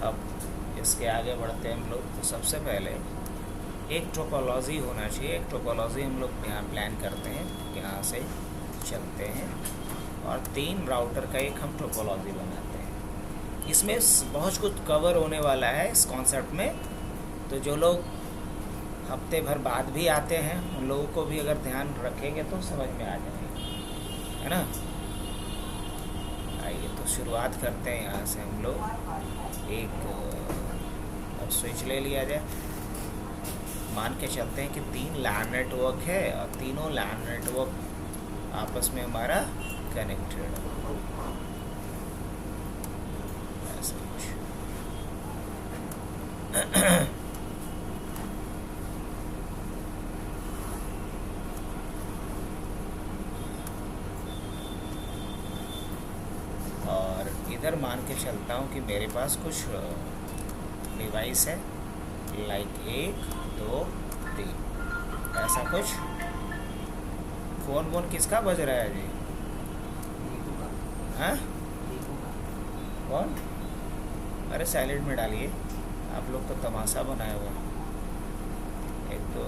अब इसके आगे बढ़ते हैं हम लोग। तो सबसे पहले एक टोपोलॉजी होना चाहिए। एक टोपोलॉजी हम लोग यहाँ प्लान करते हैं, यहाँ से चलते हैं और 3 राउटर का एक हम टोपोलॉजी बनाते हैं। इसमें बहुत कुछ कवर होने वाला है इस कॉन्सेप्ट में, तो जो लोग हफ्ते भर बाद भी आते हैं उन लोगों को भी अगर ध्यान रखेंगे तो समझ में आ जाएगा, है ना। आइए तो शुरुआत करते हैं यहाँ से हम लोग। एक अब स्विच ले लिया जाए। मान के चलते हैं कि 3 लैन नेटवर्क है और तीनों लैन नेटवर्क आपस में हमारा कनेक्टेड है, ऐसा कुछ। और इधर मान के चलता हूँ कि मेरे पास कुछ डिवाइस है, लाइक 1 2 3 ऐसा कुछ। फ़ोन किसका बज रहा है जी? हाँ कौन? अरे साइलेंट में डालिए, आप लोग तो तमाशा बनाए हुआ। एक तो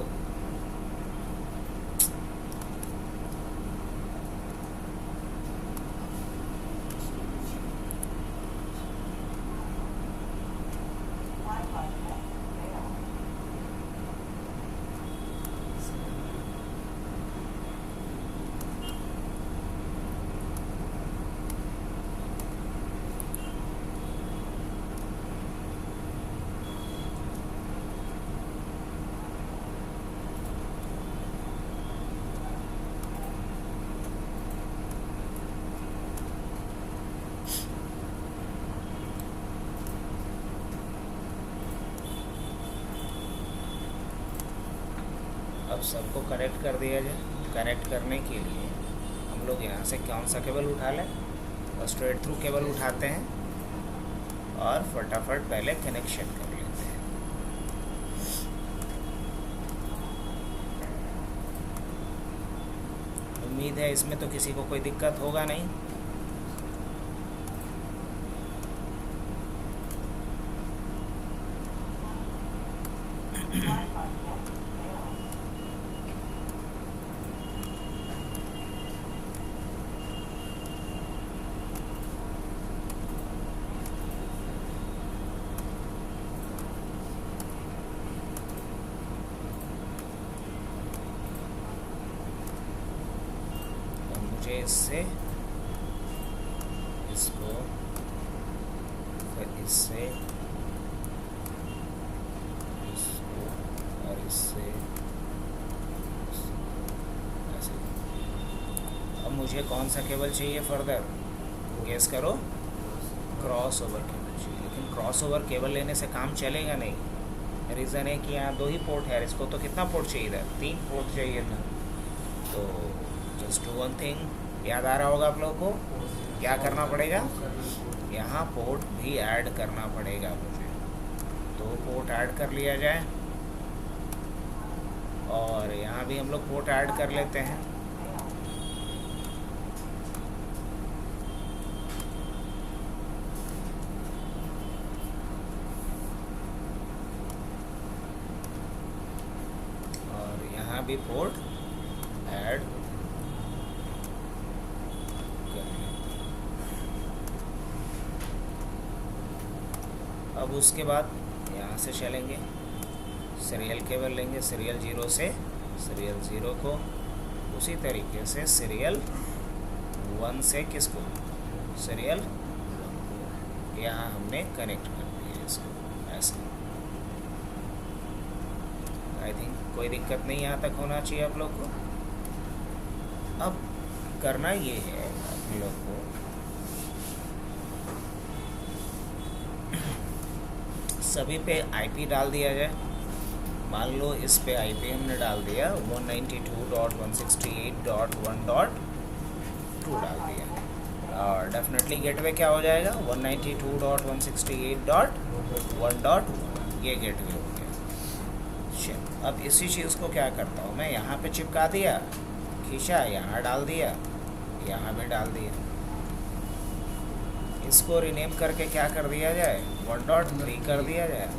अब सबको कनेक्ट कर दिया जाए। कनेक्ट करने के लिए हम लोग यहाँ से कौन सा केबल उठा लें, और स्ट्रेट थ्रू केबल उठाते हैं और फटाफट पहले कनेक्शन कर लेते हैं। उम्मीद है इसमें तो किसी को कोई दिक्कत होगा नहीं। मुझे इससे इसको फिर इससे इसको और इससे ऐसे। अब मुझे कौन सा केबल चाहिए फर्दर, गेस करो। क्रॉस ओवर केबल चाहिए, लेकिन क्रॉस ओवर केबल लेने से काम चलेगा नहीं। रीज़न है कि यहाँ 2 ही पोर्ट है, इसको तो कितना पोर्ट चाहिए था? 3 पोर्ट चाहिए था। तो जस्ट वन थिंग याद आ रहा होगा आप लोगों को, क्या करना पड़ेगा? यहाँ पोर्ट भी ऐड करना पड़ेगा मुझे। 2 पोर्ट ऐड कर लिया जाए और यहाँ भी हम लोग पोर्ट ऐड कर लेते हैं। और यहाँ भी पोर्ट ऐड कर लेते हैं। अब उसके बाद यहाँ से चलेंगे, सीरियल केबल लेंगे सीरियल 0 से सीरियल 0 को, उसी तरीके से सीरियल 1 से किसको? सीरियल 1 को यहाँ हमने कनेक्ट कर दिया इसको ऐसे। आई थिंक कोई दिक्कत नहीं यहाँ तक होना चाहिए आप लोग को। अब करना ये है आप लोग को, सभी पे आईपी डाल दिया जाए। मान लो इस पे आईपी हमने डाल दिया 192.168.1.2 डाल दिया, और डेफिनेटली गेटवे क्या हो जाएगा? 192.168.1.1 ये गेटवे हो गया। चलो अब इसी चीज़ को क्या करता हूँ मैं, यहाँ पे चिपका दिया, खींचा, यहाँ डाल दिया, यहाँ भी डाल दिया। इसको रिनेम करके क्या कर दिया जाए, 1.3 कर दिया जाए,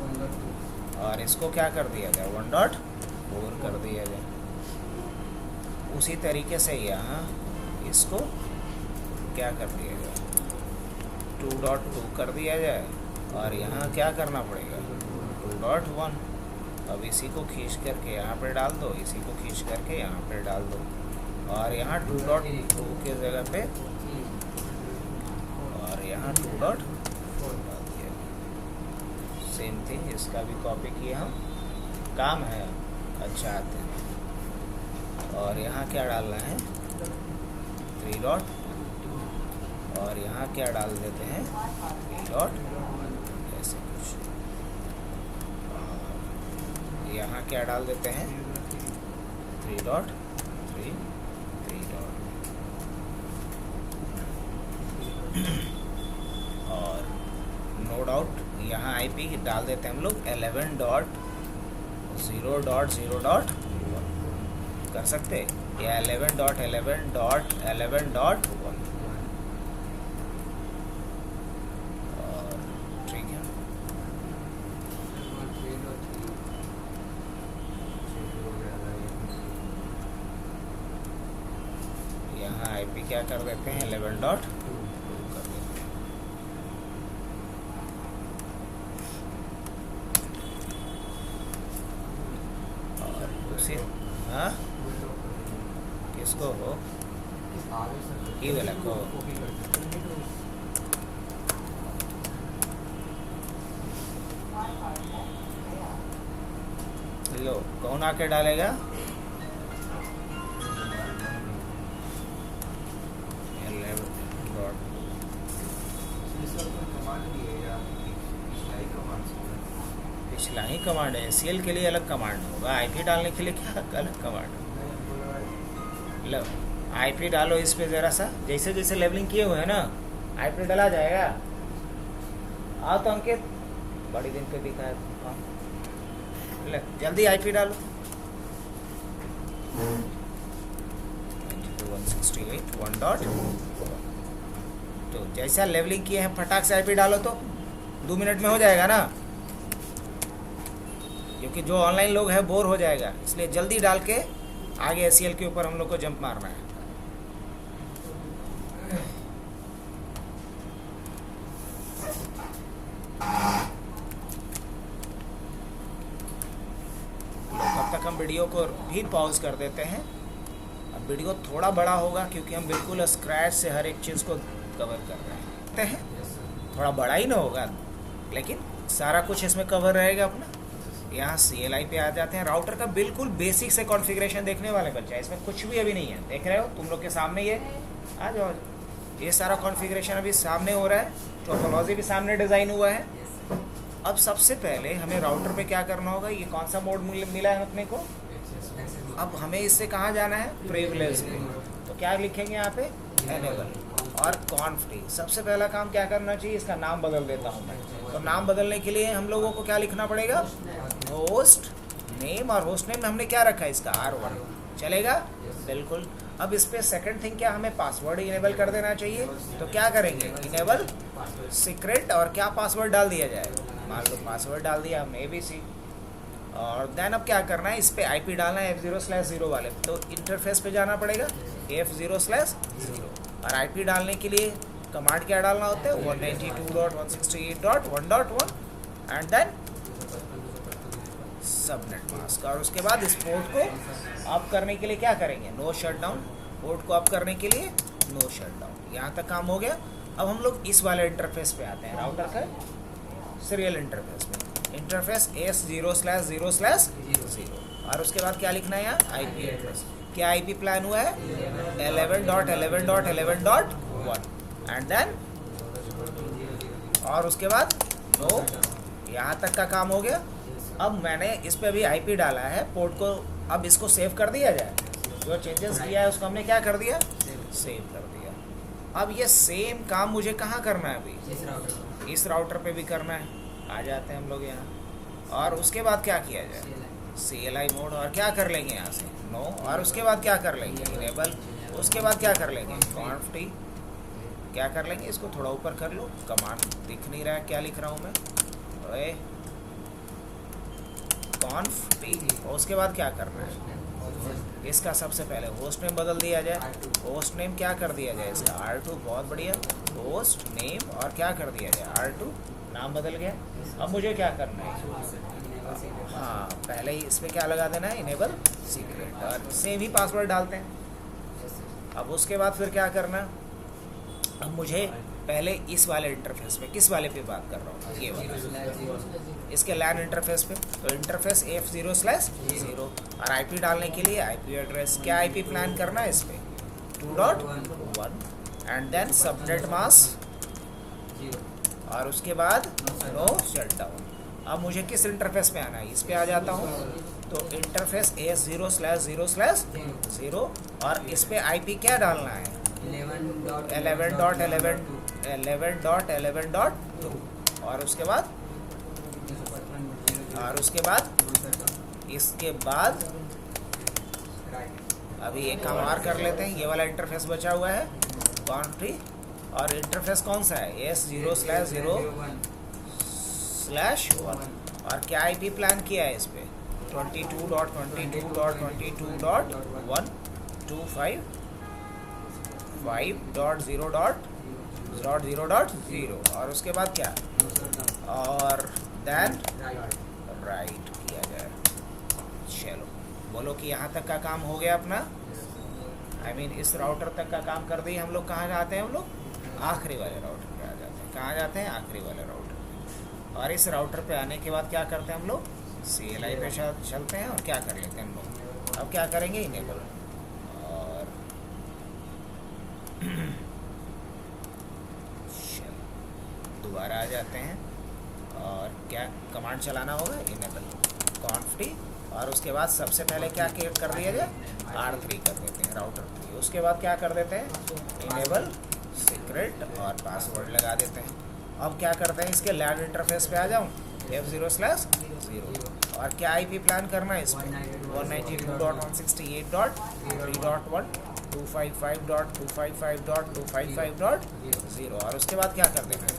और इसको क्या कर दिया जाए, 1.4 कर दिया जाए। उसी तरीके से यहाँ इसको क्या कर दिया जाए, 2.2 कर दिया जाए, और यहाँ क्या करना पड़ेगा, 2.1। अब इसी को खींच करके यहाँ पे डाल दो, इसी को खींच करके यहाँ पे डाल दो, और यहाँ 2.2 के जगह पे और यहाँ 2.4 डाल दिया। सेम थिंग इसका भी कॉपी किया हम, काम है। अच्छा आते हैं, और यहाँ क्या डालना है, 3 डॉट, और यहाँ क्या डाल देते हैं, 3 डॉट, ऐसे कुछ। यहाँ क्या डाल देते हैं, 3 डॉट 3 डॉट, और नो डाउट यहाँ आईपी डाल देते हैं हम लोग 11.0.0.1 कर सकते हैं, या 11.11.11.1, और ठीक है। यहाँ आईपी क्या कर देते हैं, 11.2 कर देते हैं। और उसी हाँ किसको हो, ये वाला को लो, कौन आके डालेगा, पिछला ही कमांड है। सीएल के लिए अलग कमांड होगा, आईपी डालने के लिए क्या अलग कमांड है। लो आईपी डालो इस पे ज़रा सा, जैसे जैसे लेवलिंग किए हुए हैं ना, आईपी डाला जाएगा। आओ तो अंकित, बड़ी दिन पे दिखा है, ले जल्दी आईपी डालो। 168.1.4 तो जैसा लेवलिंग किए हैं फटाक से आईपी डालो तो 2 मिनट में हो जाएगा ना, क्योंकि जो ऑनलाइन लोग हैं बोर हो जाएगा, इसलिए जल्दी डाल के आगे एसीएल के ऊपर हम लोग को जंप मारना है। तब तक हम वीडियो को भी पॉज कर देते हैं। अब वीडियो थोड़ा बड़ा होगा क्योंकि हम बिल्कुल स्क्रैच से हर एक चीज़ को कवर कर रहे हैं। थोड़ा बड़ा ही ना होगा, लेकिन सारा कुछ इसमें कवर रहेगा अपना। यहाँ CLI पे आ जाते हैं। राउटर का बिल्कुल बेसिक से कॉन्फ़िगरेशन देखने वाले बच्चा, इसमें कुछ भी अभी नहीं है, देख रहे हो तुम लोग के सामने। ये आ जाओ, ये सारा कॉन्फ़िगरेशन अभी सामने हो रहा है, टोपोलॉजी भी सामने डिज़ाइन हुआ है। अब सबसे पहले हमें राउटर पे क्या करना होगा, ये कौन सा मोड मिला है अपने को, अब हमें इससे कहाँ जाना है, प्रिविलेज पे। तो क्या लिखेंगे यहाँ पे, एनेबल और कॉन्फ्टी। सबसे पहला काम क्या करना चाहिए, इसका नाम बदल देता हूँ मैं। तो नाम बदलने के लिए हम लोगों को क्या लिखना पड़ेगा, होस्ट नेम, और होस्ट नेम में हमने क्या रखा है इसका, R1 चलेगा बिल्कुल। अब इस पर सेकेंड थिंग क्या, हमें पासवर्ड इनेबल कर देना चाहिए। तो क्या करेंगे, इनेबल सीक्रेट, और क्या पासवर्ड डाल दिया जाए, मान लो पासवर्ड डाल दिया हमने ABC। और देन अब क्या करना है, इस पर IP डालना है F0/0 वाले, तो इंटरफेस पे जाना पड़ेगा F0/0, और IP डालने के लिए कमांड क्या डालना होता है, 192.168.1.1 एंड देन सबनेट मास्क। और उसके बाद इस पोर्ट को ऑफ करने के लिए क्या करेंगे, नो शटडाउन। पोर्ट को ऑफ करने के लिए नो शटडाउन। यहाँ तक काम हो गया। अब हम लोग इस वाले इंटरफेस पे आते हैं, राउटर का सीरियल इंटरफेस में। इंटरफेस S0/0/0, और उसके बाद क्या लिखना है यहाँ, IP एड्रेस। क्या IP प्लान हुआ है, 11.11.11.1 एंड देन, और उसके बाद नो। यहाँ तक का काम हो गया। अब मैंने इस पे भी IP डाला है पोर्ट को, अब इसको सेव कर दिया जाए। जो चेंजेस किया है उसको हमने क्या कर दिया, सेव कर दिया। अब ये सेम काम मुझे कहाँ करना है, अभी इस राउटर पे भी करना है। आ जाते हैं हम लोग यहाँ, और उसके बाद क्या किया जाए, CLI मोड, और क्या कर लेंगे यहाँ से, नो। और उसके बाद क्या कर लेंगे, इनेबल। उसके बाद क्या कर लेंगे, कॉन्फ्टी। क्या कर लेंगे, इसको थोड़ा ऊपर कर लो, कमांड दिख नहीं रहा है क्या लिख रहा हूँ मैं, ओए कॉन्फ टी। और उसके बाद क्या करना है, इसका सबसे पहले होस्ट नेम बदल दिया जाए। होस्ट नेम क्या कर दिया जाए इसका, R2, बहुत बढ़िया, होस्ट नेम, और क्या कर दिया जाए R2, नाम बदल गया। अब मुझे क्या करना है, हाँ पहले ही इस पर क्या लगा देना है, इनेबल सीक्रेट, और सेम ही पासवर्ड डालते हैं। अब उसके बाद फिर क्या करना, अब मुझे पहले इस वाले इंटरफेस पे, किस वाले पे बात कर रहा हूँ, ये वाला, इसके लैन इंटरफेस पे, तो इंटरफेस F0/0 और आईपी डालने के लिए आईपी एड्रेस, क्या आईपी प्लान करना है इस पे 2.1 एंड देन सबनेट मास्क, और उसके बाद नो शटडाउन। अब मुझे किस इंटरफेस पे आना है, इस पे आ जाता हूँ, तो इंटरफेस S0/0/0 और इस पे आईपी क्या डालना है 11.11.11.2 और उसके बाद इसके बाद अभी एक काम और कर लेते हैं, ये वाला इंटरफेस बचा हुआ है कॉन्ट्री, और इंटरफेस कौन सा है S0/0/1 और क्या आईपी प्लान किया है इस पे 22.22.22.125.0.0.0 और उसके बाद क्या, और देन राइट किया जाए। चलो बोलो कि यहाँ तक का काम हो गया अपना, I mean, इस राउटर तक का काम कर दिए हम लोग। कहाँ जाते हैं हम लोग, आखिरी वाले राउटर पे आ जाते हैं। कहाँ जाते हैं, आखिरी वाले राउटर पे। और इस राउटर पे आने के बाद क्या करते हैं हम लोग, CLI पे चलते हैं और क्या कर लेते हैं हम लोग, अब क्या करेंगे, इनेबल, और दोबारा आ जाते हैं और क्या कमांड चलाना होगा, इनेबल कॉन्फ्टी, और उसके बाद सबसे पहले क्या कर दिया जाए, R3 कर देते हैं, राउटर 3। उसके बाद क्या कर देते हैं, इनेबल सीक्रेट और पासवर्ड लगा देते हैं। अब क्या करते हैं, इसके लैन इंटरफेस पे आ जाऊँ F0/0 और क्या आईपी प्लान करना है इस पर 192.168.3.1 255.255.255.0 और उसके बाद क्या कर देना है।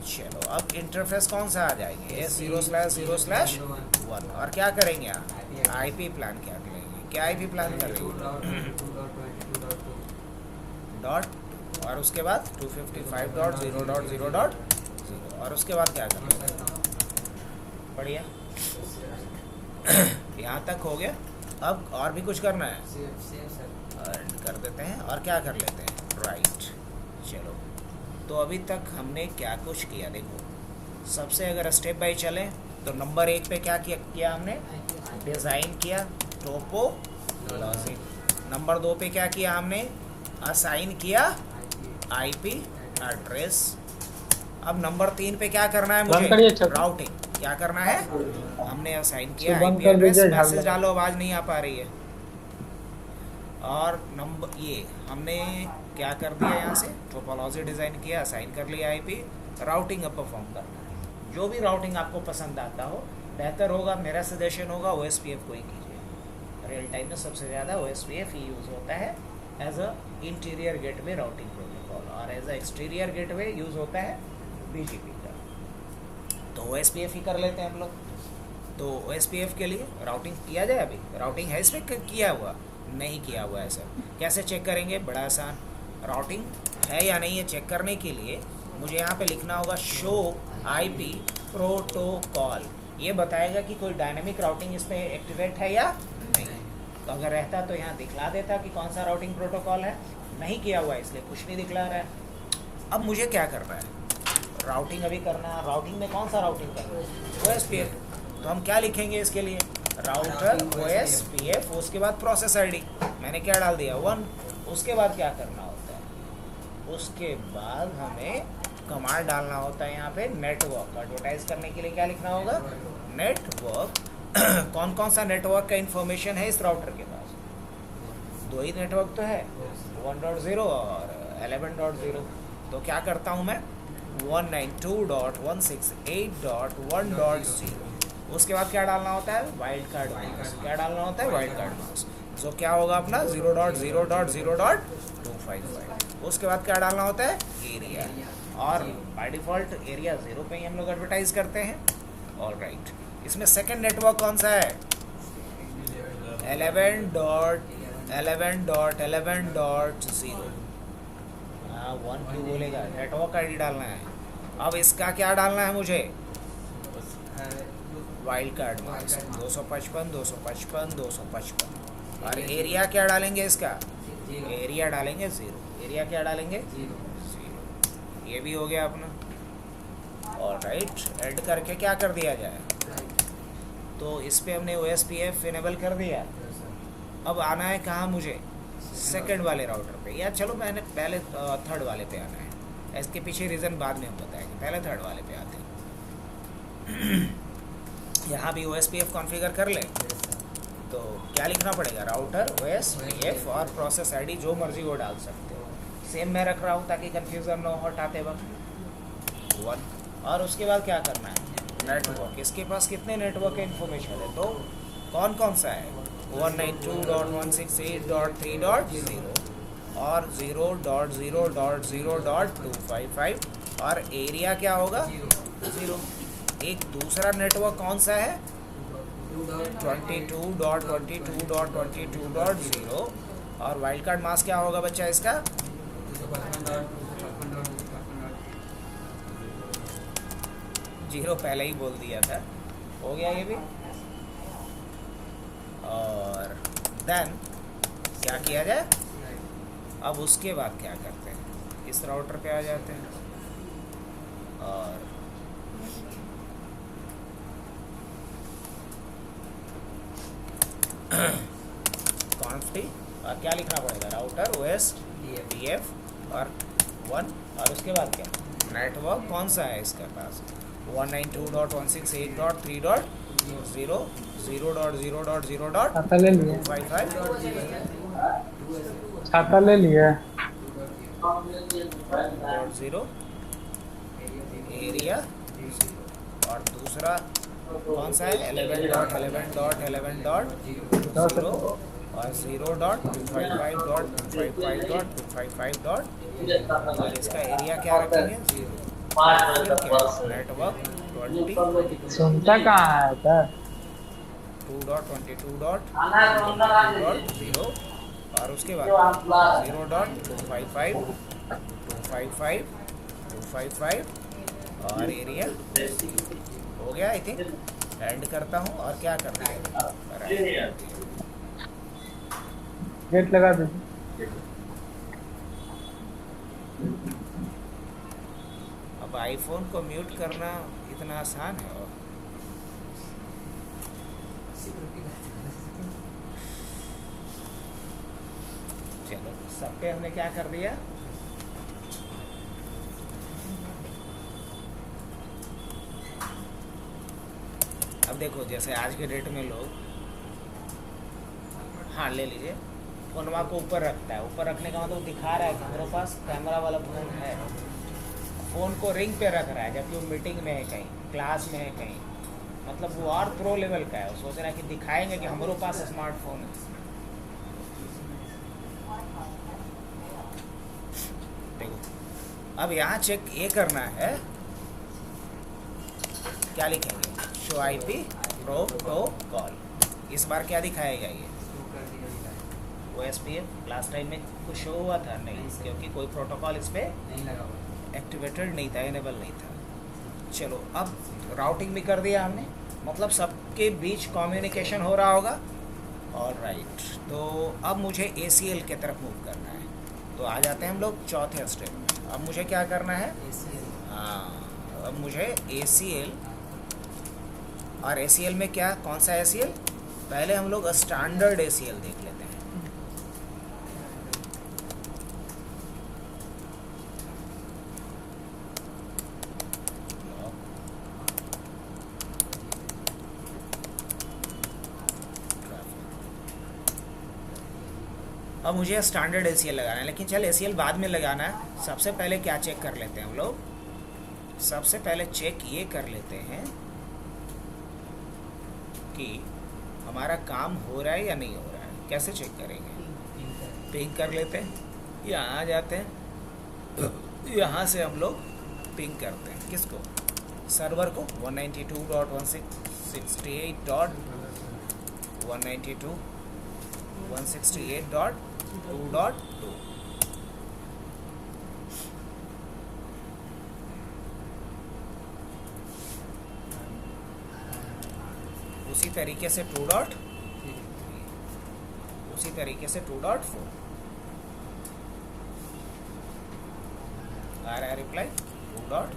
चलो अब इंटरफेस कौन सा आ जाएंगे S0/0/1 और क्या करेंगे यहाँ, आईपी प्लान क्या करेंगे, क्या आईपी प्लान करेंगे डॉट, और उसके बाद 255.0.0.0 और उसके बाद क्या करेंगे, बढ़िया यहाँ तक हो गया। अब और भी कुछ करना है, कर देते हैं और क्या कर लेते हैं, राइट। चलो तो अभी तक हमने क्या कुछ किया, देखो सबसे अगर स्टेप बाय चलें तो नंबर 1 पे क्या किया हमने, डिज़ाइन किया टोपोलॉजी। नंबर 2 पे क्या किया हमने, असाइन किया आईपी एड्रेस। अब नंबर 3 पे क्या करना है मुझे, राउटिंग, क्या करना है, हमने असाइन किया आईपी एड्रेस। मैसेज डालो, आवाज़ नहीं आ पा रही है। और नंबर ये हमने क्या कर दिया, यहाँ से टोपोलॉजी डिज़ाइन किया, असाइन कर लिया आईपी, राउटिंग अब परफॉर्म करना है। जो भी राउटिंग आपको पसंद आता हो, बेहतर होगा, मेरा सजेशन होगा OSPF को ही कीजिए। रियल टाइम में सबसे ज़्यादा OSPF ही यूज़ होता है as a interior gateway routing protocol, और as a exterior gateway use होता है BGP का। तो OSPF ही कर लेते हैं हम लोग। तो OSPF के लिए राउटिंग किया जाए, अभी राउटिंग है इसमें किया हुआ, नहीं किया हुआ है सर, कैसे चेक करेंगे, बड़ा आसान, राउटिंग है या नहीं है चेक करने के लिए मुझे यहाँ पे लिखना होगा शो IP प्रोटोकॉल। ये बताएगा कि कोई डायनेमिक राउटिंग इसमें एक्टिवेट है या नहीं। तो अगर रहता तो यहाँ दिखला देता कि कौन सा राउटिंग प्रोटोकॉल है, नहीं किया हुआ है इसलिए कुछ नहीं दिखला रहा है। अब मुझे क्या करना है, राउटिंग अभी करना है। राउटिंग में कौन सा राउटिंग करना है, OSPF। तो हम क्या लिखेंगे इसके लिए, राउटर OSPF, उसके बाद प्रोसेस ID मैंने क्या डाल दिया 1। उसके बाद क्या करना होता है, उसके बाद हमें कमांड डालना होता है यहाँ पे नेटवर्क। एडवर्टाइज करने के लिए क्या लिखना होगा, नेटवर्क। कौन कौन सा नेटवर्क का इंफॉर्मेशन है इस राउटर के पास, 2 ही नेटवर्क तो है, 1.0 और 11.0। तो क्या करता हूँ मैं 192.168.1.0। उसके बाद क्या डालना होता है, वाइल्ड कार्ड मास्क। क्या डालना होता है, वाइल्ड कार्ड मास्क। तो क्या होगा अपना 0.0.0.255। उसके बाद क्या डालना होता है, एरिया, और बाय डिफ़ॉल्ट एरिया 0 पे ही हम लोग एडवर्टाइज करते हैं। ऑल राइट, इसमें सेकंड नेटवर्क कौन सा है, 11.11.11.0। हाँ 1 क्यों बोलेगा, नेटवर्क आईडी डालना है। अब इसका क्या डालना है मुझे, वाइल्ड कार्ड मास्क 255 और एरिया क्या डालेंगे इसका, एरिया डालेंगे 0। एरिया क्या डालेंगे, 0। ये भी हो गया अपना। और राइट, ऐड करके क्या कर दिया जाए, तो इस पे हमने OSPF इनेबल कर दिया। अब आना है कहाँ मुझे, सेकंड वाले राउटर पे, या चलो मैंने पहले थर्ड वाले पे आना है। इसके पीछे रीज़न बाद में हम बताएंगे, पहले थर्ड वाले पे आते हैं। यहाँ भी OSPF कॉन्फ़िगर कर ले तो क्या लिखना पड़ेगा, राउटर OSPF और प्रोसेस आईडी जो मर्जी वो डाल सकते हो। सेम मैं रख रहा हूँ ताकि कन्फ्यूज़न ना हो हटाते वक्त 1। और उसके बाद क्या करना है, नेटवर्क। इसके पास कितने नेटवर्क के इन्फॉर्मेशन है, तो कौन कौन सा है, 192.168.3.0 और 0.0.0.255 और एरिया क्या होगा 0। एक दूसरा नेटवर्क कौन सा है, 22.22.22.0 और वाइल्ड कार्ड मास्क क्या होगा बच्चा इसका, 0 पहले ही बोल दिया था, हो गया ये भी। और देन क्या किया जाए, अब उसके बाद क्या करते हैं, इस राउटर पे आ जाते हैं और कॉन्फ़िग और क्या लिखना पड़ेगा, राउटर OSPF और 1 और उसके बाद क्या, नेटवर्क कौन सा है इसके पास, 192.168.3.0 छाता ले लिए, 0.0.255.0 छाता ले लिए, एरिया। और दूसरा कौन सा है, 11.11.11.0 और 0.255.255.255. और इसका एरिया क्या रखेंगे, 0। नेटवर्क सुनता कहाँ है था, 2.22.2.0 और उसके बाद 0.255.255 और एरिया हो गया। आई थिंक एंड करता हूँ और क्या करना है, गेट लगा दीजिए। अब आईफोन को म्यूट करना इतना आसान है। और चलो सब पे हमने क्या कर दिया, अब देखो जैसे आज के डेट में लोग, हाँ ले लीजिए, फोनवा को ऊपर रखता है, ऊपर रखने का मतलब दिखा रहा है कि मेरे पास कैमरा वाला फ़ोन है, फ़ोन को रिंग पे रख रहा है जबकि वो मीटिंग में है, कहीं क्लास में है, कहीं मतलब वो और प्रो लेवल का है, वो सोच रहा है कि दिखाएंगे कि हमारे पास स्मार्टफोन है। देखो अब यहाँ चेक ये करना है, क्या लिखेंगे, शो IP प्रोटोकॉल। इस बार क्या दिखाएगा ये, OSPF लास्ट टाइम में कुछ शो हुआ था नहीं, क्योंकि कोई प्रोटोकॉल इस पर एक्टिवेटेड नहीं था, इनेबल नहीं था। चलो अब राउटिंग भी कर दिया हमने, मतलब सबके बीच कम्युनिकेशन हो रहा होगा। ऑल राइट, तो अब मुझे ACL की तरफ मूव करना है, तो आ जाते हैं हम लोग चौथे स्टेप में। अब मुझे क्या करना है, हाँ अब मुझे ACL, और ACL में क्या, कौन सा ACL, पहले हम लोग स्टैंडर्ड ACL देख लेते हैं। अब मुझे स्टैंडर्ड ACL लगाना है, लेकिन चल ACL बाद में लगाना है, सबसे पहले क्या चेक कर लेते हैं हम लोग, सबसे पहले चेक ये कर लेते हैं कि हमारा काम हो रहा है या नहीं हो रहा है। कैसे चेक करेंगे, पिंग कर लेते हैं, यहाँ आ जाते हैं, यहाँ से हम लोग पिंग करते हैं किसको, सर्वर को 192.168.192.168.2.2। उसी तरीके से 2.4, उसी तरीके से 2.4 आ रहा है रिप्लाई 2.4।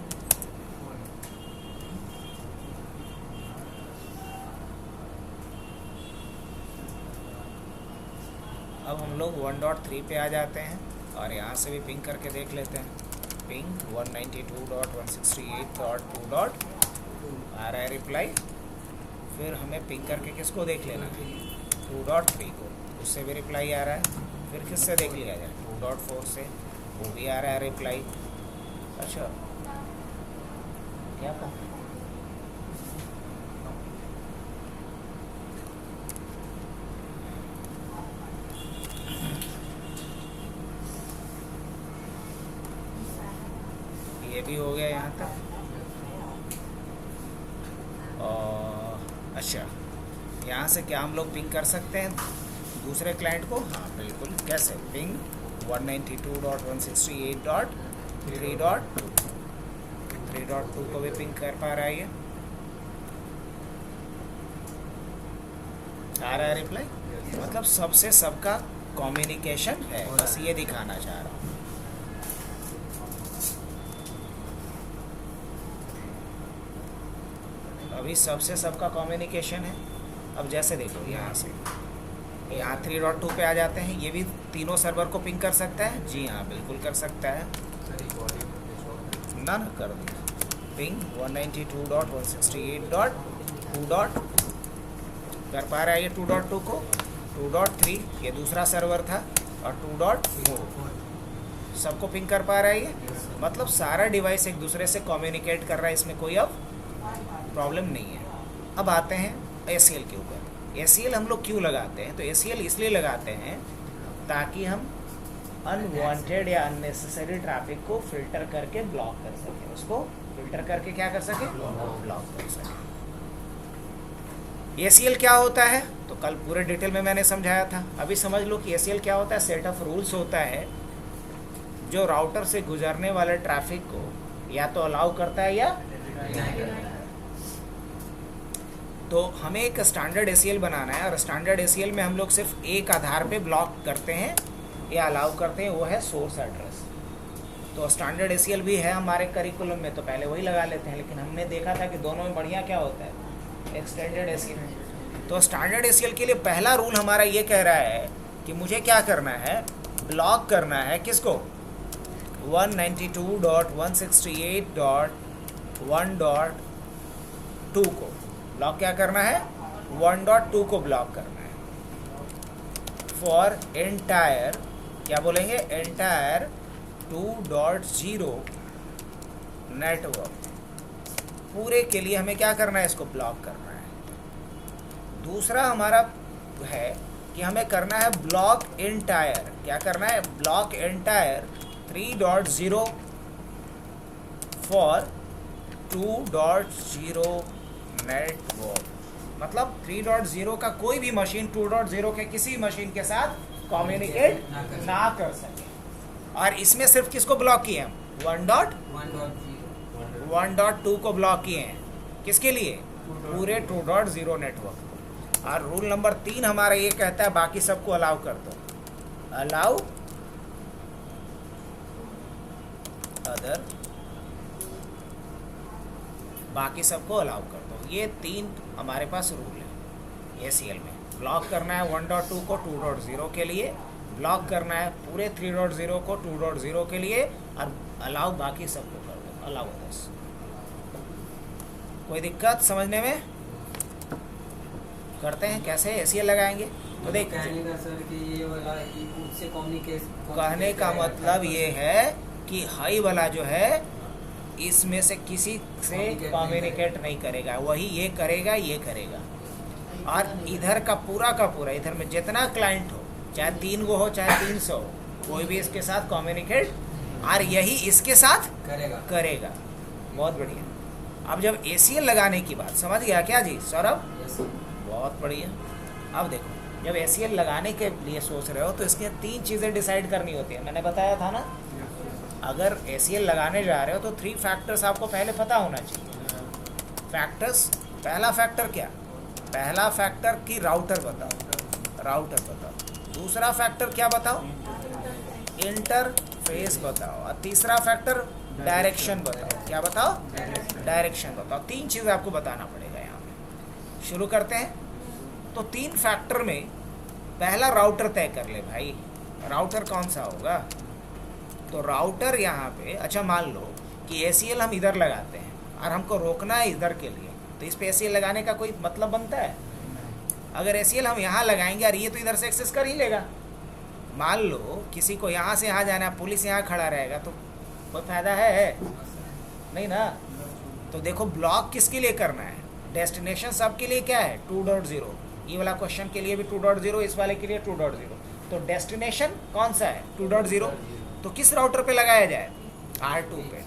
अब हम लोग 1.3 पे आ जाते हैं और यहाँ से भी पिंग करके देख लेते हैं। पिंग 192.168.2. आ रहा है रिप्लाई। फिर हमें पिंग करके किसको देख लेना है, 2.3 को, उससे भी रिप्लाई आ रहा है। फिर किससे देख लिया जाए, 2.4 से, वो भी आ रहा है रिप्लाई। अच्छा क्या था, ये भी हो गया यहाँ तक। और अच्छा, यहाँ से क्या हम लोग पिंग कर सकते हैं दूसरे क्लाइंट को? हाँ बिल्कुल, कैसे? पिंग 192.168.3.2 को भी पिंग कर पा रहा है। ये आ रहा है रिप्लाई, मतलब सबसे सबका कम्युनिकेशन है, बस ये दिखाना चाह रहा हूँ। अभी सबसे सबका कम्युनिकेशन है। अब जैसे देखो यहाँ से, यहाँ 3.2 पे आ जाते हैं, ये भी तीनों सर्वर को पिंग कर सकता है। जी हाँ बिल्कुल कर सकता है, ना कर दो पिंग 192.168.2. कर पा रहा है ये 2.2 को। 2.3 ये दूसरा सर्वर था, और 2.4 सबको पिंग कर पा रहा है ये। मतलब सारा डिवाइस एक दूसरे से कम्युनिकेट कर रहा है, इसमें कोई अब प्रॉब्लम नहीं है। अब आते हैं ACL के ऊपर। ACL हम लोग क्यों लगाते हैं? तो ACL इसलिए लगाते हैं ताकि हम अनवांटेड या अननेसेसरी ट्रैफिक को फिल्टर करके ब्लॉक कर सकें। उसको फिल्टर करके क्या कर सकें, ब्लॉक कर सकें। ACL क्या होता है तो कल पूरे डिटेल में मैंने समझाया था। अभी समझ लो कि ACL क्या होता है। सेट ऑफ रूल्स होता है जो राउटर से गुजरने वाले ट्रैफिक को या तो अलाउ करता है या तो हमें एक स्टैंडर्ड ACL बनाना है, और स्टैंडर्ड ACL में हम लोग सिर्फ एक आधार पे ब्लॉक करते हैं या अलाउ करते हैं, वो है सोर्स एड्रेस। तो स्टैंडर्ड ACL भी है हमारे करिकुलम में, तो पहले वही लगा लेते हैं। लेकिन हमने देखा था कि दोनों में बढ़िया क्या होता है, एक्सटेंडेड ACL। तो स्टैंडर्ड ACL के लिए पहला रूल हमारा ये कह रहा है कि मुझे क्या करना है, ब्लॉक करना है किसको, 192.168.1.2 को। ब्लॉक क्या करना है, 1.2 को ब्लॉक करना है फॉर एंटायर, क्या बोलेंगे, एंटायर 2.0 नेटवर्क। पूरे के लिए हमें क्या करना है, इसको ब्लॉक करना है। दूसरा हमारा है कि हमें करना है ब्लॉक एंटायर, क्या करना है, ब्लॉक एंटायर 3.0 फॉर 2.0 नेटवर्क। मतलब 3.0 का कोई भी मशीन 2.0 के किसी मशीन के साथ कम्युनिकेट ना कर सके। और इसमें सिर्फ किसको ब्लॉक किए हैं, 1.2 को ब्लॉक किए हैं। किसके लिए, पूरे 2.0 नेटवर्क। और रूल नंबर 3 हमारा ये कहता है बाकी सबको अलाउ कर दो, अलाउ अदर, बाकी सबको अलाउ कर दो। ये 3 हमारे पास रूल है ACL में। ब्लॉक करना है 1.2 को 2.0 के लिए, ब्लॉक करना है पूरे 3.0 को 2.0 के लिए, और अलाउ बाकी सबको कर दो, अलाउ अदर्स। कोई दिक्कत समझने में? करते हैं कैसे ACL लगाएंगे तो देख, कहने का मतलब ये है कि हाई वाला जो है इसमें से किसी से कम्युनिकेट नहीं करेगा, वही ये करेगा, ये करेगा। और इधर का पूरा, इधर में जितना क्लाइंट हो, चाहे 3 गो हो चाहे 300 हो, कोई भी इसके साथ कम्युनिकेट और यही इसके साथ करेगा। करेगा। बहुत बढ़िया। अब जब ACL लगाने की बात, समझ गया क्या जी सौरभ? यस। बहुत बढ़िया। अब देखो, जब ACL लगाने के लिए सोच रहे हो तो इसके 3 चीज़ें डिसाइड करनी होती है, मैंने बताया था ना। अगर ACL लगाने जा रहे हो तो 3 फैक्टर्स आपको पहले पता होना चाहिए। फैक्टर्स, पहला फैक्टर क्या? पहला फैक्टर की राउटर बताओ, राउटर बताओ। दूसरा फैक्टर क्या बताओ? इंटरफेस बताओ। और तीसरा फैक्टर डायरेक्शन बताओ। क्या बताओ? डायरेक्शन बताओ। 3 चीज़ आपको बताना पड़ेगा यहाँ पे। शुरू करते हैं। तो 3 फैक्टर में पहला राउटर तय कर ले भाई, राउटर कौन सा होगा? तो राउटर यहाँ पे, अच्छा मान लो कि ACL हम इधर लगाते हैं और हमको रोकना है इधर के लिए, तो इस पे ACL लगाने का कोई मतलब बनता है? अगर ACL हम यहाँ लगाएंगे और ये तो इधर से एक्सेस कर ही लेगा। मान लो किसी को यहाँ से यहाँ जाना है, पुलिस यहाँ खड़ा रहेगा, तो कोई फायदा है? नहीं ना। तो देखो, ब्लॉक किसके लिए करना है? डेस्टिनेशन सबके लिए क्या है? 2.0। ये वाला क्वेश्चन के लिए भी 2.0, इस वाले के लिए 2.0। तो डेस्टिनेशन कौन सा है? 2.0। तो किस राउटर पे लगाया जाए? R2 पे।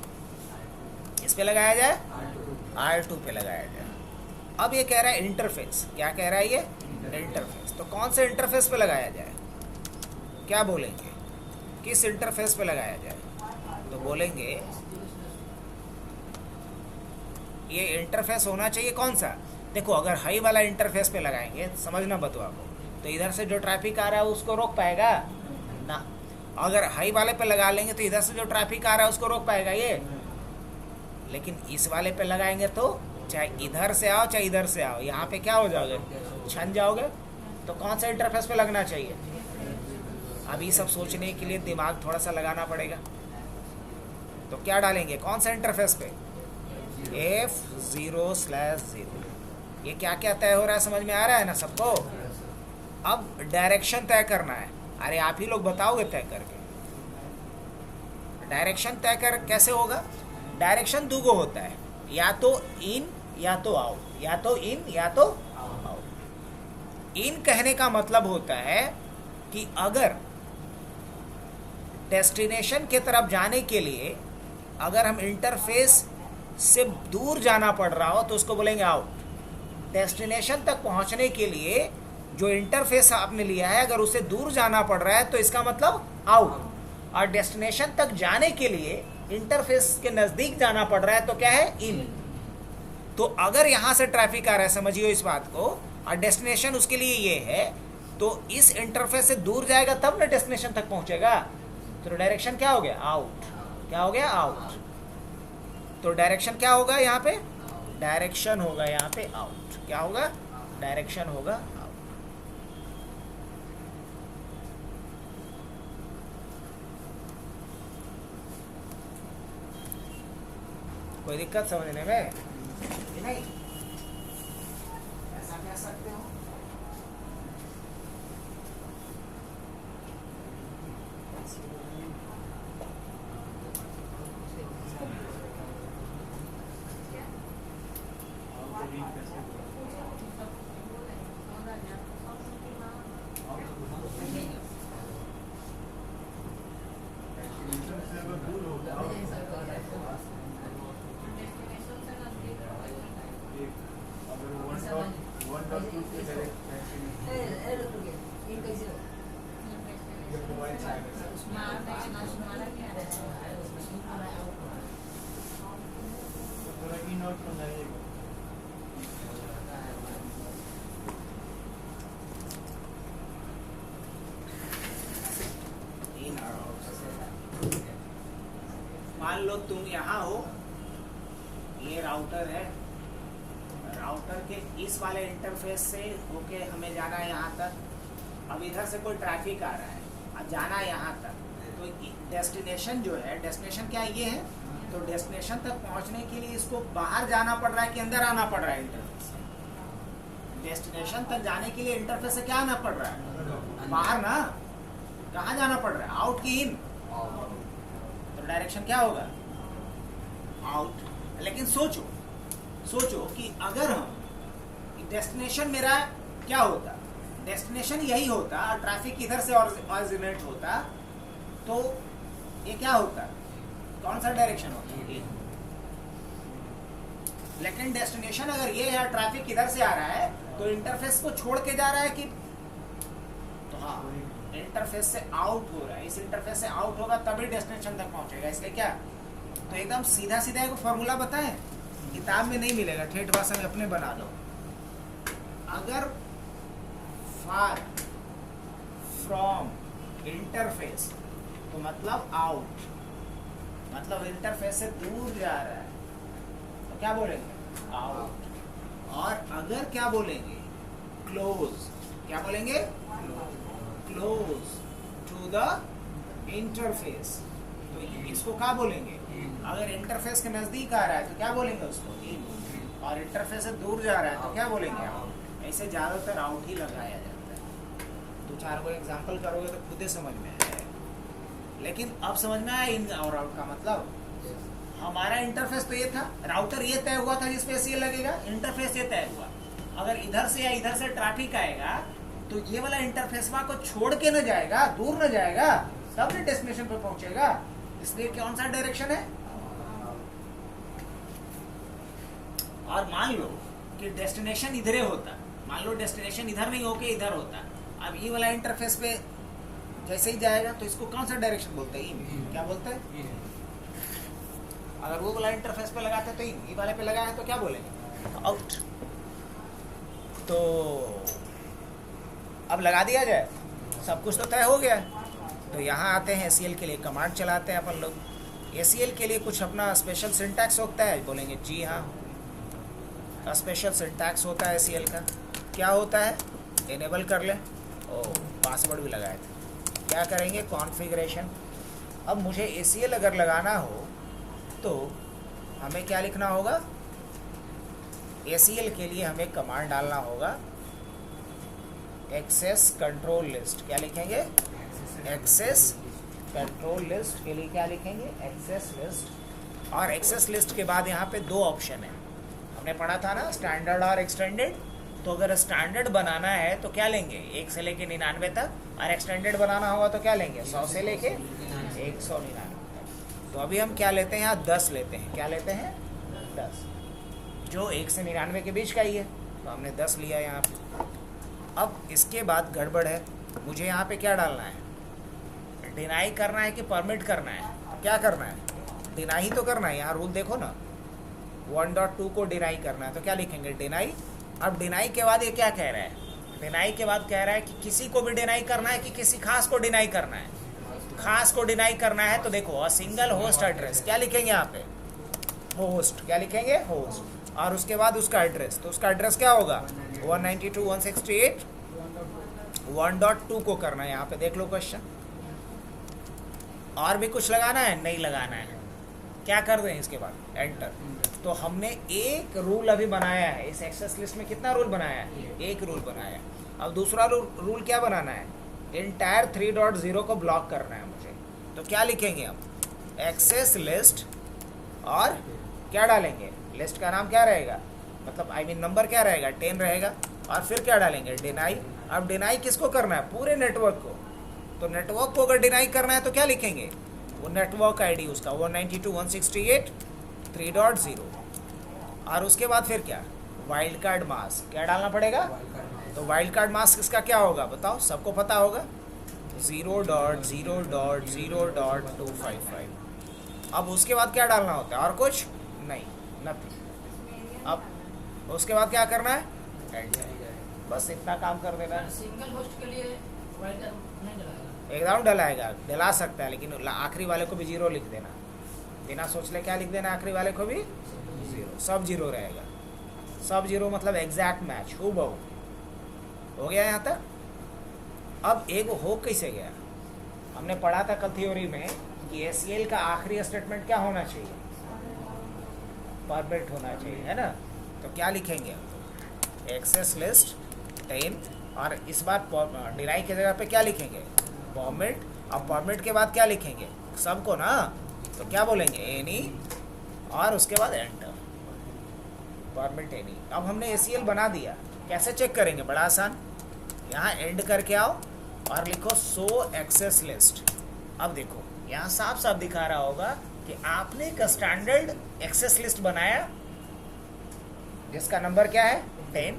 इस पे लगाया जाए? R2 पे लगाया जाए। अब ये कह रहा है इंटरफेस। क्या कह रहा है ये? इंटरफेस। तो कौन से इंटरफेस पे लगाया जाए? क्या बोलेंगे? किस इंटरफेस पे लगाया जाए? तो बोलेंगे ये इंटरफेस होना चाहिए कौन सा? देखो, अगर हाई वाला इंटरफेस पे लगाएंगे, समझना बतवा को, तो इधर से जो ट्रैफिक आ रहा है उसको रोक पाएगा ना। अगर हाई वाले पे लगा लेंगे तो इधर से जो ट्रैफिक आ रहा है उसको रोक पाएगा ये। लेकिन इस वाले पे लगाएंगे तो चाहे इधर से आओ चाहे इधर से आओ, यहाँ पे क्या हो जाओगे? छन जाओगे। तो कौन सा इंटरफेस पे लगना चाहिए? अभी सब सोचने के लिए दिमाग थोड़ा सा लगाना पड़ेगा। तो क्या डालेंगे? कौन सा इंटरफेस पे? F0/0। ये क्या क्या तय हो रहा है, समझ में आ रहा है ना सबको? अब डायरेक्शन तय करना है। अरे आप ही लोग बताओगे तय करके। डायरेक्शन तय कर कैसे होगा? डायरेक्शन 2 गो होता है, या तो इन या तो आउट, या तो इन या तो आउट। इन कहने का मतलब होता है कि अगर डेस्टिनेशन के तरफ जाने के लिए अगर हम इंटरफेस से दूर जाना पड़ रहा हो तो उसको बोलेंगे आउट। डेस्टिनेशन तक पहुंचने के लिए जो इंटरफेस आपने लिया है अगर उसे दूर जाना पड़ रहा है तो इसका मतलब आउट। और डेस्टिनेशन तक जाने के लिए इंटरफेस के नज़दीक जाना पड़ रहा है तो क्या है? इन। तो अगर यहाँ से ट्रैफिक आ रहा है, समझिए इस बात को, और डेस्टिनेशन उसके लिए ये है, तो इस इंटरफेस से दूर जाएगा तब ना डेस्टिनेशन तक पहुँचेगा। तो डायरेक्शन क्या हो गया? आउट। क्या हो गया? आउट। तो डायरेक्शन क्या होगा यहाँ पे? डायरेक्शन होगा यहाँ पे आउट। क्या होगा? डायरेक्शन होगा आउट। कोई दिक्कत समझने में? कि नहीं? ऐसा कह सकते हो। मान लो तुम यहाँ हो, ये राउटर है, राउटर के इस वाले इंटरफेस से होके हमें जाना है यहाँ तक। अब इधर से कोई ट्रैफिक आ रहा है, अब जाना है यहाँ तक। तो डेस्टिनेशन जो है, डेस्टिनेशन क्या ये है? तो डेस्टिनेशन तक पहुँचने के लिए इसको बाहर जाना पड़ रहा है कि अंदर आना पड़ रहा है इंटरफेस से? डेस्टिनेशन तक जाने के लिए इंटरफेस से क्या आना पड़ रहा है? बाहर ना। कहाँ जाना पड़ रहा है? आउट की इन? तो डायरेक्शन क्या होगा? आउट। लेकिन सोचो कि अगर हम डेस्टिनेशन मेरा क्या होता, डेस्टिनेशन यही होता, ट्रैफिक इधर से ऑरिजिनेट होता, तो ये क्या होता? कौन सा डायरेक्शन होता है? लेकिन डेस्टिनेशन अगर ये है, ट्रैफिक इधर से आ रहा है, तो इंटरफेस को छोड़ के जा रहा है कि, तो हाँ, इंटरफेस से आउट हो रहा है। इस इंटरफेस से आउट होगा तभी डेस्टिनेशन तक पहुंचेगा। इसलिए क्या, तो एकदम सीधा सीधा एक फॉर्मूला बताएं, किताब में नहीं मिलेगा, ठेठ भाषा में अपने बना लो। अगर फार फ्रॉम इंटरफेस तो मतलब आउट, मतलब इंटरफेस से दूर जा रहा है, तो क्या बोलेंगे? आउट। और अगर क्या बोलेंगे? क्लोज। क्या बोलेंगे? क्लोज टू द इंटरफेस, तो इसको क्या बोलेंगे? अगर इंटरफेस के नजदीक आ रहा है तो क्या बोलेंगे उसको? इन। और इंटरफेस से दूर जा रहा है तो क्या बोलेंगे? आउट। ऐसे ज्यादातर आउट ही लगाया जाता है। दो चार को एग्जाम्पल करोगे तो खुद ही समझ में आएगा। लेकिन अब समझ में आया इन और आउट का मतलब। हमारा इंटरफेस तो ये था, राउटर ये तय हुआ था जिस पे ये लगेगा, इंटरफेस ये तय हुआ। अगर इधर से या इधर से ट्रैफिक आएगा तो ये वाला इंटरफेस को छोड़ के न जाएगा, दूर न जाएगा, तब भी डेस्टिनेशन पे पहुंचेगा। इसलिए कौन सा डायरेक्शन है? और मान लो कि डेस्टिनेशन इधर ही होता, मान लो डेस्टिनेशन इधर नहीं होके इधर होता, अब ये वाला इंटरफेस पे जैसे ही जाएगा तो इसको कौन सा डायरेक्शन बोलते हैं? क्या बोलते हैं? अगर वो वाला इंटरफेस पे लगाते तो ये वाले पे लगाए तो क्या बोलेंगे? आउट। तो अब लगा दिया जाए, सब कुछ तो तय हो गया। तो यहाँ आते हैं ACL के लिए कमांड चलाते हैं अपन लोग। ACL के लिए कुछ अपना स्पेशल सिंटैक्स होता है, बोलेंगे जी हाँ, स्पेशल सिंटैक्स होता है ACL का। क्या होता है? इनेबल कर ले, ओ पासवर्ड भी लगाए थे। क्या करेंगे? कॉन्फ़िगरेशन। अब मुझे ACL अगर लगाना हो तो हमें क्या लिखना होगा? ACL के लिए हमें कमांड डालना होगा एक्सेस कंट्रोल लिस्ट। क्या लिखेंगे? एक्सेस कंट्रोल लिस्ट के लिए क्या लिखेंगे? Access list. और एक्सेस लिस्ट के बाद यहाँ पे दो ऑप्शन है, हमने पढ़ा था ना, स्टैंडर्ड और एक्सटेंडेड। तो अगर स्टैंडर्ड बनाना है तो क्या लेंगे? 1 से लेके 99 तक, और एक्सटेंडेड बनाना होगा तो क्या लेंगे? 100 से लेके 199 तक। तो अभी हम क्या लेते हैं यहाँ? 10 लेते हैं। क्या लेते हैं? 10, जो 1 से 99 के बीच का ही है, तो हमने 10 लिया यहाँ पे। अब इसके बाद गड़बड़ है, मुझे यहाँ पे क्या डालना है? डिनाई करना है कि परमिट करना है? क्या करना है? डिनाई तो करना है। यहाँ रूल देखो ना, 1.2 को डिनाई करना है तो क्या लिखेंगे? डिनाई। अब डिनाई के बाद ये क्या कह रहा है? डिनाई के बाद कह रहा है कि किसी को भी डिनाई करना है कि किसी खास को डिनाई करना है? खास को डिनाई करना है तो देखो, सिंगल होस्ट एड्रेस। क्या लिखेंगे यहाँ पे? होस्ट। क्या लिखेंगे? होस्ट। और उसके बाद उसका एड्रेस, तो उसका एड्रेस क्या होगा? 192.168.1.2 को करना है। यहाँ पे देख लो क्वेश्चन। और भी कुछ लगाना है? नहीं लगाना है। क्या कर दें इसके बाद? एंटर। तो हमने एक रूल अभी बनाया है इस एक्सेस लिस्ट में। कितना रूल बनाया है? एक रूल बनाया है। अब दूसरा रूल क्या बनाना है? इंटायर 3.0 को ब्लॉक करना है मुझे। तो क्या लिखेंगे हम? एक्सेस लिस्ट, और क्या डालेंगे? लिस्ट का नाम क्या रहेगा? मतलब नंबर क्या रहेगा? 10 रहेगा। और फिर क्या डालेंगे? डिनाई। अब डिनाई किसको करना है? पूरे नेटवर्क को। तो नेटवर्क को अगर डिनाई करना है तो क्या लिखेंगे? वो नेटवर्क आईडी उसका 192.168.3.0। और उसके बाद फिर क्या? Wild card mask. क्या डालना पड़ेगा? तो वाइल्ड कार्ड मास्क इसका क्या होगा बताओ? सबको पता होगा, 0.0.0.255। अब उसके बाद क्या डालना होता है? और कुछ नहीं, नथिंग। अब उसके बाद क्या करना है? एंटर। बस इतना काम कर देना है। सिंगल होस्ट के लिए वाइल्ड कार्ड नहीं डलाएगा? एकदम डलाएगा, डला सकता है, लेकिन आखिरी वाले को भी 0 लिख देना। बिना सोच ले क्या लिख देना? आखिरी वाले को भी 0। सब 0 रहेगा। सब 0 मतलब एग्जैक्ट मैच, हूबहू। हो गया यहाँ तक? अब एक हो कैसे गया? हमने पढ़ा था कल थ्योरी में कि ACL का आखिरी स्टेटमेंट क्या होना चाहिए? परमिट होना चाहिए, है ना? तो क्या लिखेंगे? एक्सेस लिस्ट 10, और इस बार डिनाई की जगह पे क्या लिखेंगे? परमिट। अब परमिट के बाद क्या लिखेंगे? सबको ना, तो क्या बोलेंगे? एनी, और उसके बाद एंटर। Permit any. अब हमने ACL बना दिया। कैसे चेक करेंगे? बड़ा आसान, यहाँ एंड करके आओ और लिखो सो एक्सेस लिस्ट। अब देखो यहाँ साफ साफ दिखा रहा होगा कि आपने एक स्टैंडर्ड एक्सेस लिस्ट बनाया जिसका नंबर क्या है 10।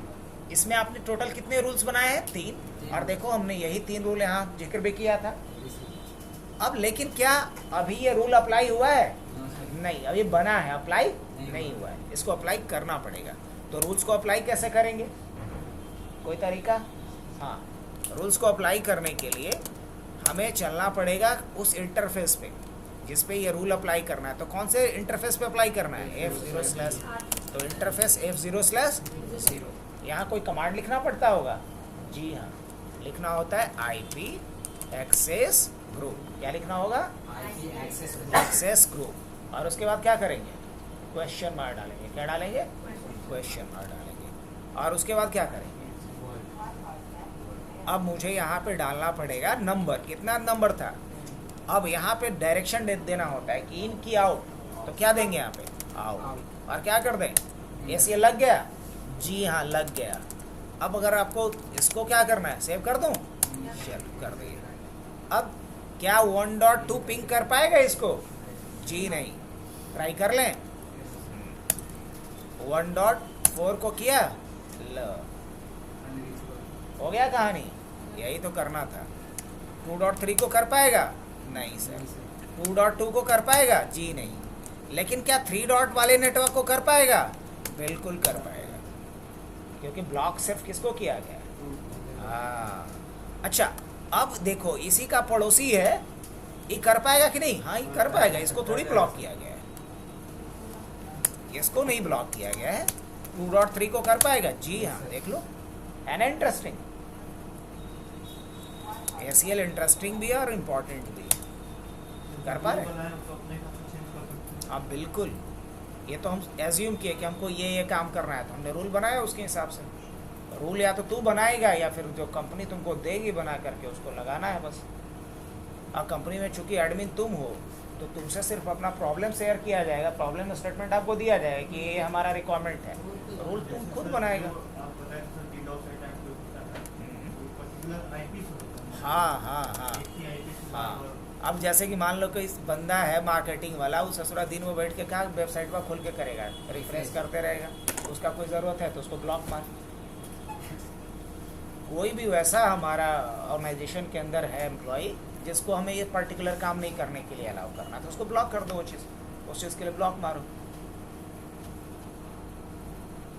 इसमें आपने टोटल कितने रूल्स बनाए हैं 3। और देखो हमने यही 3 रूल यहाँ जिक्र भी किया था। अब लेकिन क्या अभी ये रूल अप्लाई हुआ है? नहीं, अभी बना है, अप्लाई नहीं हुआ है। इसको अप्लाई करना पड़ेगा। तो रूल्स को अप्लाई कैसे करेंगे? कोई तरीका? हाँ, रूल्स को अप्लाई करने के लिए हमें चलना पड़ेगा उस इंटरफेस पे जिस पे ये रूल अप्लाई करना है। तो कौन से इंटरफेस पे अप्लाई करना है? F0/, तो इंटरफेस F0/0। यहाँ कोई कमांड लिखना पड़ता होगा? जी हाँ, लिखना होता है IP एक्सेस ग्रुप। क्या लिखना होगा? Access group. और उसके बाद क्या करेंगे? क्वेश्चन मार्क डालेंगे। क्या डालेंगे? क्वेश्चन मार्क डालेंगे। और उसके बाद क्या करेंगे? अब मुझे यहाँ पे डालना पड़ेगा नंबर। कितना नंबर था? अब यहाँ पे डायरेक्शन देना होता है कि इन की आउट। तो क्या देंगे यहाँ पे? आउट। और क्या कर दें? ऐसे लग गया? जी हाँ, लग गया। अब अगर आपको इसको क्या करना है, सेव कर दूँ? चलो कर दिए। अब क्या 1.2 पिंग कर पाएगा इसको? जी नहीं। ट्राई कर लें। 1.4 को किया, लो हो गया कहानी। यही तो करना था। 2.3 को कर पाएगा? नहीं सर। 2.2 को कर पाएगा? जी नहीं। लेकिन क्या 3 डॉट वाले नेटवर्क को कर पाएगा? बिल्कुल कर पाएगा, क्योंकि ब्लॉक सिर्फ किसको किया गया? हाँ। अच्छा, अब देखो इसी का पड़ोसी है, ये कर पाएगा कि नहीं? हाँ, ये कर पाएगा। इसको थोड़ी ब्लॉक किया गया है, इसको नहीं ब्लॉक किया गया है। 2.3 को कर पाएगा? जी हाँ, देख लो। है ना इंटरेस्टिंग? ACL इंटरेस्टिंग भी है और इम्पोर्टेंट भी है। कर पा रहे? हाँ बिल्कुल। ये तो हम एज्यूम किए कि हमको ये काम करना है, तो हमने रूल बनाया उसके हिसाब से। रूल या तो तू बनाएगा या फिर जो कंपनी तुमको देगी बना करके उसको लगाना है बस। अब कंपनी में चूंकि एडमिन तुम हो तो तुमसे सिर्फ अपना प्रॉब्लम शेयर किया जाएगा, प्रॉब्लम स्टेटमेंट आपको दिया जाएगा कि ये हमारा रिक्वायरमेंट है। रूल तुम खुद बनाएगा। हाँ हाँ हाँ हाँ। अब जैसे कि मान लो कि इस बंदा है मार्केटिंग वाला, उस ससुरा दिन में बैठ के क्या वेबसाइट पर खोल के करेगा? रिफ्रेश करते रहेगा। उसका कोई ज़रूरत है तो उसको ब्लॉक मार। कोई भी वैसा हमारा ऑर्गेनाइजेशन के अंदर है एम्प्लॉय जिसको हमें ये पर्टिकुलर काम नहीं करने के लिए अलाउ करना, तो उसको ब्लॉक कर दो। वो चीज़ उस चीज़ के लिए ब्लॉक मारो।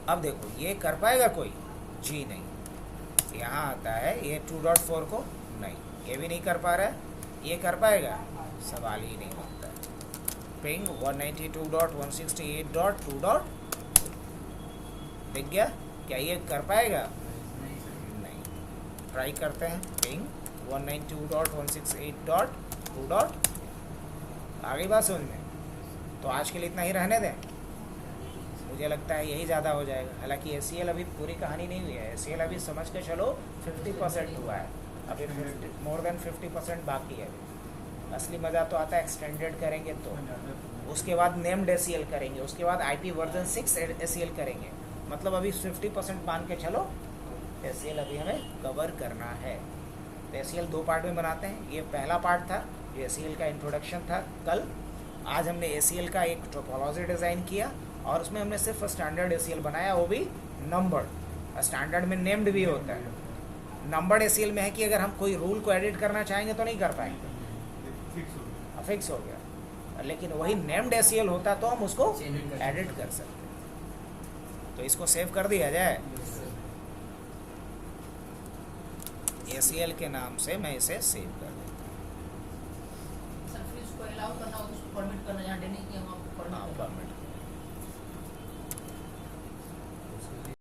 अब देखो ये कर पाएगा कोई? जी नहीं। यहाँ आता है ये 2.4 को नहीं, ये भी नहीं कर पा रहा है। ये कर पाएगा? सवाल ही नहीं होता। पिंग 192.168.2. दिख गया? क्या ये कर पाएगा? नहीं। ट्राई करते हैं। पिंग 192.168.2. आगे बात समझ में? तो आज के लिए इतना ही रहने दें। मुझे लगता है यही ज़्यादा हो जाएगा। हालांकि ACL अभी पूरी कहानी नहीं हुई है। ACL अभी समझ के चलो 50% हुआ है, अभी मोर देन 50% बाकी है। असली मज़ा तो आता है एक्सटेंडेड करेंगे तो। उसके बाद नेम्ड ACL करेंगे, उसके बाद IP वर्जन 6 ACL करेंगे। मतलब अभी 50% मान के चलो ACL अभी हमें कवर करना है। तो ACL 2 पार्ट में बनाते हैं। ये पहला पार्ट था, ये ACL का इंट्रोडक्शन था कल। आज हमने ACL का एक टोपोलॉजी डिज़ाइन किया और उसमें हमने सिर्फ स्टैंडर्ड ACL बनाया, वो भी नंबर्ड। स्टैंडर्ड में नेम्ड भी होता है। नंबर्ड ACL में है कि अगर हम कोई रूल को एडिट करना चाहेंगे तो नहीं कर पाएंगे, फिक्स हो गया। लेकिन वही नेम्ड ACL होता तो हम उसको एडिट कर सकते। तो इसको सेव कर दिया जाए। ACL के नाम से मैं इसे सेव कर